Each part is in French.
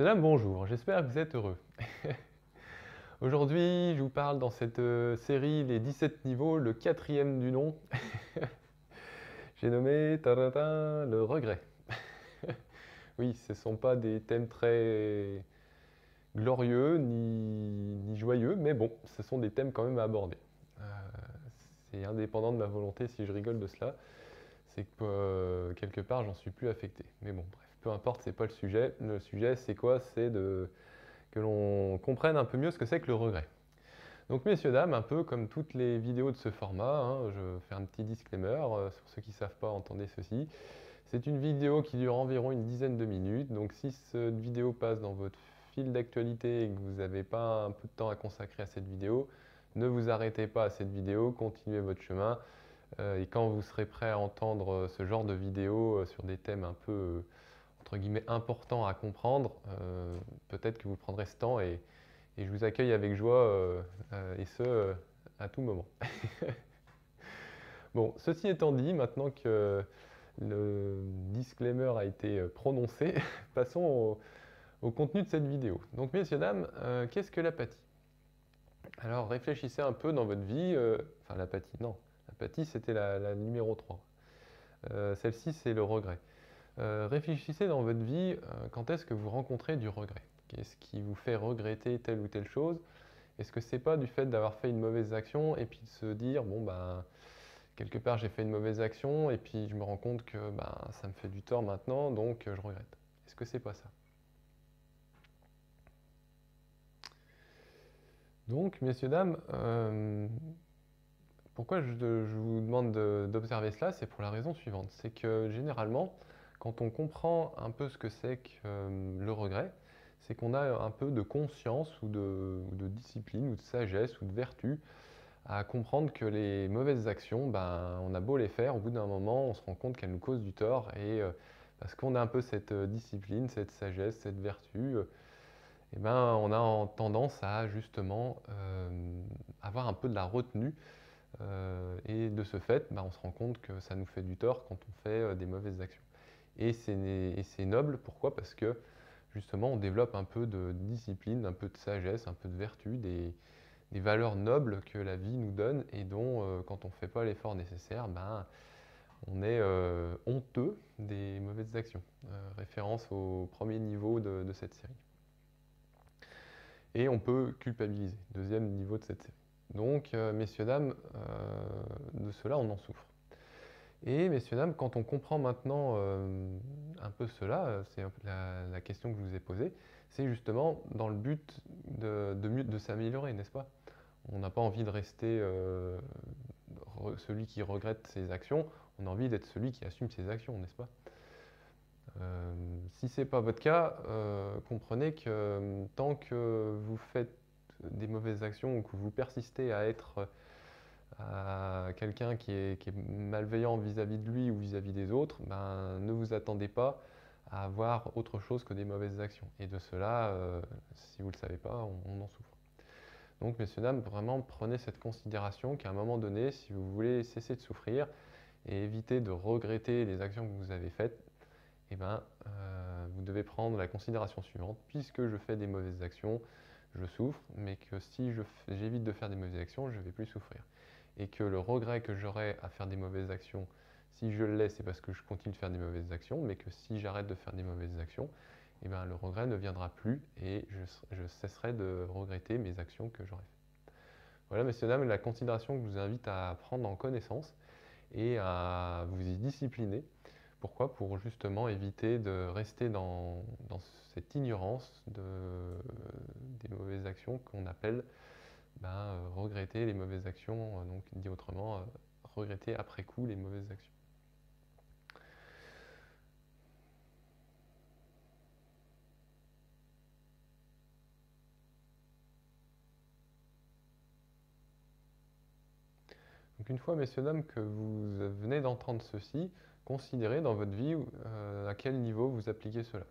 Monsieur Dame, bonjour, j'espère que vous êtes heureux. Aujourd'hui, je vous parle dans cette série Les 17 niveaux, le quatrième du nom. J'ai nommé le regret. Oui, ce ne sont pas des thèmes très glorieux ni joyeux, mais bon, ce sont des thèmes quand même à aborder. Euh, c'est indépendant de ma volonté si je rigole de cela, c'est que quelque part j'en suis plus affecté. Mais bon, bref, peu importe, c'est pas le sujet. Le sujet, c'est quoi? C'est que l'on comprenne un peu mieux ce que c'est que le regret. Donc messieurs, dames, un peu comme toutes les vidéos de ce format, hein, je fais un petit disclaimer, sur ceux qui ne savent pas, entendez ceci. C'est une vidéo qui dure environ une dizaine de minutes, donc si cette vidéo passe dans votre fil d'actualité et que vous n'avez pas un peu de temps à consacrer à cette vidéo, ne vous arrêtez pas à cette vidéo, continuez votre chemin, et quand vous serez prêt à entendre ce genre de vidéo sur des thèmes un peu, entre guillemets, importants à comprendre, peut-être que vous prendrez ce temps et je vous accueille avec joie, et ce, à tout moment. Bon, ceci étant dit, maintenant que le disclaimer a été prononcé, passons au contenu de cette vidéo. Donc, messieurs, dames, qu'est-ce que l'apathie? Alors, réfléchissez un peu dans votre vie, enfin l'apathie, non, l'apathie c'était la numéro 3. Celle-ci, c'est le regret. Réfléchissez dans votre vie, quand est-ce que vous rencontrez du regret? Qu'est-ce qui vous fait regretter telle ou telle chose? Est-ce que c'est pas du fait d'avoir fait une mauvaise action et puis de se dire, bon ben, quelque part j'ai fait une mauvaise action et puis je me rends compte que ben, ça me fait du tort maintenant, donc je regrette. Est-ce que c'est pas ça? Donc, messieurs, dames, pourquoi je vous demande d'observer cela? C'est pour la raison suivante. C'est que généralement, quand on comprend un peu ce que c'est que le regret, c'est qu'on a un peu de conscience ou de discipline ou de sagesse ou de vertu à comprendre que les mauvaises actions, ben, on a beau les faire, au bout d'un moment, on se rend compte qu'elles nous causent du tort. Et parce qu'on a un peu cette discipline, cette sagesse, cette vertu, eh ben, on a tendance à justement avoir un peu de la retenue. Et de ce fait, ben, on se rend compte que ça nous fait du tort quand on fait des mauvaises actions. Et c'est noble, pourquoi? Parce que justement, on développe un peu de discipline, un peu de sagesse, un peu de vertu, des valeurs nobles que la vie nous donne et dont, quand on ne fait pas l'effort nécessaire, ben, on est honteux des mauvaises actions. Référence au premier niveau de cette série. Et on peut culpabiliser, deuxième niveau de cette série. Donc, messieurs, dames, de cela, on en souffre. Et messieurs, dames, quand on comprend maintenant un peu cela, c'est un peu la question que je vous ai posée, c'est justement dans le but de s'améliorer, n'est-ce pas? On n'a pas envie de rester celui qui regrette ses actions, on a envie d'être celui qui assume ses actions, n'est-ce pas? Si ce n'est pas votre cas, comprenez que tant que vous faites des mauvaises actions ou que vous persistez à être quelqu'un qui est malveillant vis-à-vis de lui ou vis-à-vis des autres, ben, ne vous attendez pas à avoir autre chose que des mauvaises actions. Et de cela, si vous ne le savez pas, on en souffre. Donc, messieurs, dames, vraiment prenez cette considération qu'à un moment donné, si vous voulez cesser de souffrir et éviter de regretter les actions que vous avez faites, eh ben, vous devez prendre la considération suivante. Puisque je fais des mauvaises actions, je souffre, mais que si j'évite de faire des mauvaises actions, je ne vais plus souffrir. Et que le regret que j'aurai à faire des mauvaises actions, si je le laisse, c'est parce que je continue de faire des mauvaises actions, mais que si j'arrête de faire des mauvaises actions, eh ben, le regret ne viendra plus et je cesserai de regretter mes actions que j'aurai faites. Voilà, messieurs, dames, la considération que je vous invite à prendre en connaissance et à vous y discipliner. Pourquoi? Pour justement éviter de rester dans cette ignorance des mauvaises actions qu'on appelle ben, regretter les mauvaises actions, donc dit autrement, regretter après coup les mauvaises actions. Donc une fois, messieurs, dames, que vous venez d'entendre ceci, considérez dans votre vie à quel niveau vous appliquez cela.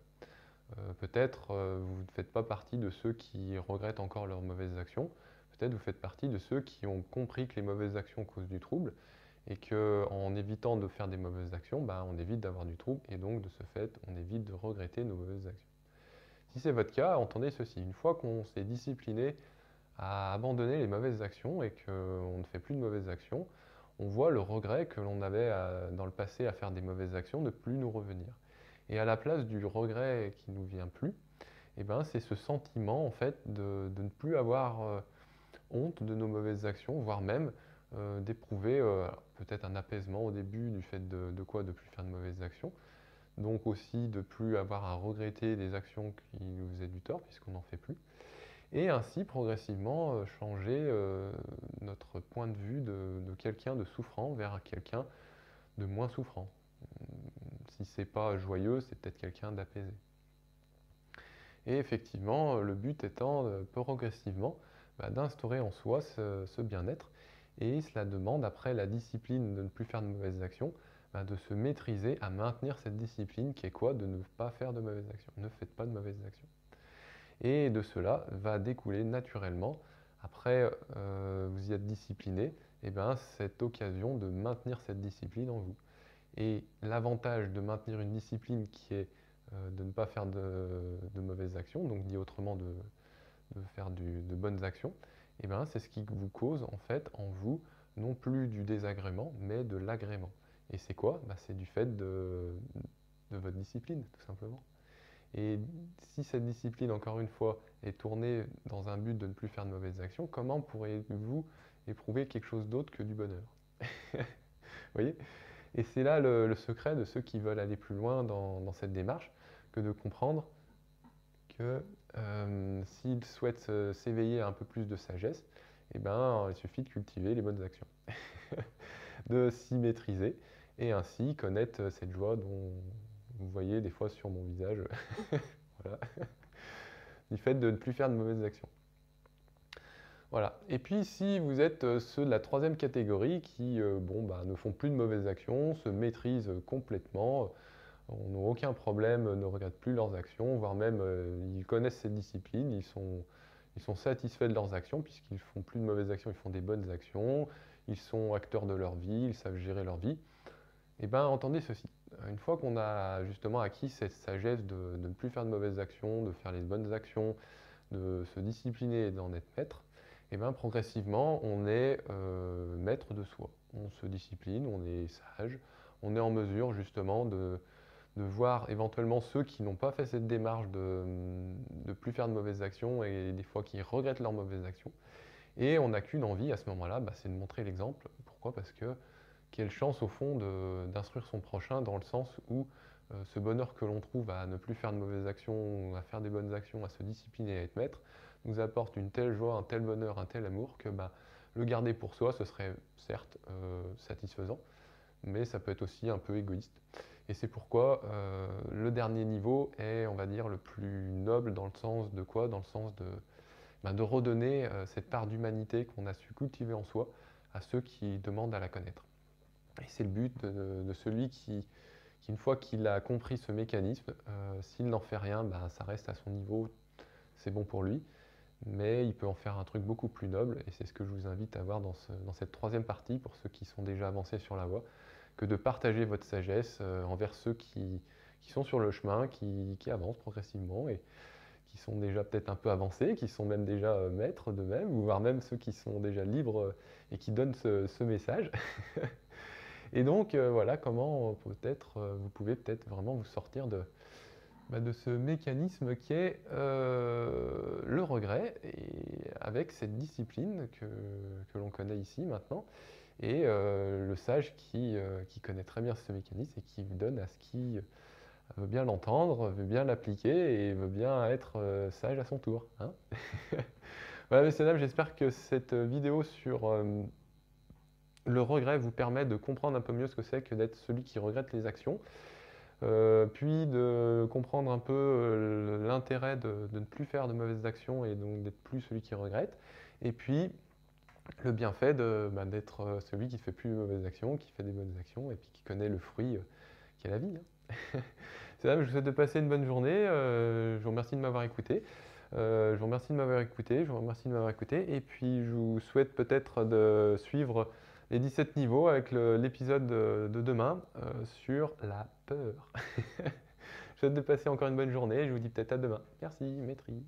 Peut-être vous ne faites pas partie de ceux qui regrettent encore leurs mauvaises actions. Peut-être vous faites partie de ceux qui ont compris que les mauvaises actions causent du trouble et qu'en évitant de faire des mauvaises actions, ben, on évite d'avoir du trouble et donc de ce fait, on évite de regretter nos mauvaises actions. Si c'est votre cas, entendez ceci. Une fois qu'on s'est discipliné à abandonner les mauvaises actions et qu'on ne fait plus de mauvaises actions, on voit le regret que l'on avait dans le passé à faire des mauvaises actions ne plus nous revenir. Et à la place du regret qui ne nous vient plus, eh ben, c'est ce sentiment en fait de ne plus avoir honte de nos mauvaises actions, voire même d'éprouver peut-être un apaisement au début du fait de quoi de plus faire de mauvaises actions. Donc aussi de plus avoir à regretter des actions qui nous faisaient du tort puisqu'on n'en fait plus. Et ainsi progressivement changer notre point de vue de quelqu'un de souffrant vers quelqu'un de moins souffrant. Si c'est pas joyeux, c'est peut-être quelqu'un d'apaisé. Et effectivement, le but étant progressivement d'instaurer en soi ce bien-être. Et cela demande, après la discipline de ne plus faire de mauvaises actions, de se maîtriser à maintenir cette discipline qui est quoi? De ne pas faire de mauvaises actions. Ne faites pas de mauvaises actions. Et de cela va découler naturellement, après vous y êtes discipliné, et bien cette occasion de maintenir cette discipline en vous. Et l'avantage de maintenir une discipline qui est de ne pas faire de mauvaises actions, donc dit autrement de faire de bonnes actions, et bien c'est ce qui vous cause en fait en vous non plus du désagrément, mais de l'agrément. Et c'est quoi? C'est du fait de votre discipline, tout simplement. Et si cette discipline, encore une fois, est tournée dans un but de ne plus faire de mauvaises actions, comment pourriez-vous éprouver quelque chose d'autre que du bonheur? Vous voyez? Et c'est là le secret de ceux qui veulent aller plus loin dans cette démarche, que de comprendre que s'ils souhaitent s'éveiller à un peu plus de sagesse, eh ben, il suffit de cultiver les bonnes actions, de s'y maîtriser et ainsi connaître cette joie dont vous voyez des fois sur mon visage, voilà, du fait de ne plus faire de mauvaises actions. Voilà. Et puis si vous êtes ceux de la troisième catégorie qui ne font plus de mauvaises actions, se maîtrisent complètement, n'ont aucun problème, ne regrettent plus leurs actions, voire même ils connaissent cette discipline, ils sont satisfaits de leurs actions puisqu'ils ne font plus de mauvaises actions, ils font des bonnes actions, ils sont acteurs de leur vie, ils savent gérer leur vie. Eh bien, entendez ceci. Une fois qu'on a justement acquis cette sagesse de ne plus faire de mauvaises actions, de faire les bonnes actions, de se discipliner et d'en être maître, et bien progressivement, on est maître de soi. On se discipline, on est sage, on est en mesure justement de voir éventuellement ceux qui n'ont pas fait cette démarche de ne plus faire de mauvaises actions et des fois qui regrettent leurs mauvaises actions. Et on n'a qu'une envie à ce moment-là, c'est de montrer l'exemple. Pourquoi? Parce que quelle chance au fond d'instruire son prochain dans le sens où ce bonheur que l'on trouve à ne plus faire de mauvaises actions, à faire des bonnes actions, à se discipliner, à être maître, nous apporte une telle joie, un tel bonheur, un tel amour que le garder pour soi, ce serait certes satisfaisant, mais ça peut être aussi un peu égoïste. Et c'est pourquoi le dernier niveau est, on va dire, le plus noble dans le sens de quoi? Dans le sens de redonner cette part d'humanité qu'on a su cultiver en soi à ceux qui demandent à la connaître. Et c'est le but de celui qui, une fois qu'il a compris ce mécanisme, s'il n'en fait rien, ça reste à son niveau, c'est bon pour lui, mais il peut en faire un truc beaucoup plus noble, et c'est ce que je vous invite à voir dans cette troisième partie, pour ceux qui sont déjà avancés sur la voie, que de partager votre sagesse envers ceux qui sont sur le chemin, qui avancent progressivement, et qui sont déjà peut-être un peu avancés, qui sont même déjà maîtres d'eux-mêmes, ou voire même ceux qui sont déjà libres et qui donnent ce message. Et donc voilà comment peut-être vous pouvez peut-être vraiment vous sortir de ce mécanisme qui est le regret, et avec cette discipline que l'on connaît ici maintenant, et le sage qui connaît très bien ce mécanisme et qui donne à ce qui veut bien l'entendre, veut bien l'appliquer et veut bien être sage à son tour. Hein. Voilà, messieurs, dames, j'espère que cette vidéo sur le regret vous permet de comprendre un peu mieux ce que c'est que d'être celui qui regrette les actions, puis de comprendre un peu l'intérêt de ne plus faire de mauvaises actions et donc d'être plus celui qui regrette, et puis le bienfait d'être celui qui ne fait plus de mauvaises actions, qui fait des bonnes actions et puis qui connaît le fruit qui est la vie. Hein. C'est ça, je vous souhaite de passer une bonne journée, je vous remercie de m'avoir écouté. Je vous remercie de m'avoir écouté, et puis je vous souhaite peut-être de suivre les 17 niveaux avec l'épisode de demain sur la peur. souhaite de passer encore une bonne journée. Je vous dis peut-être à demain. Merci, maîtrise.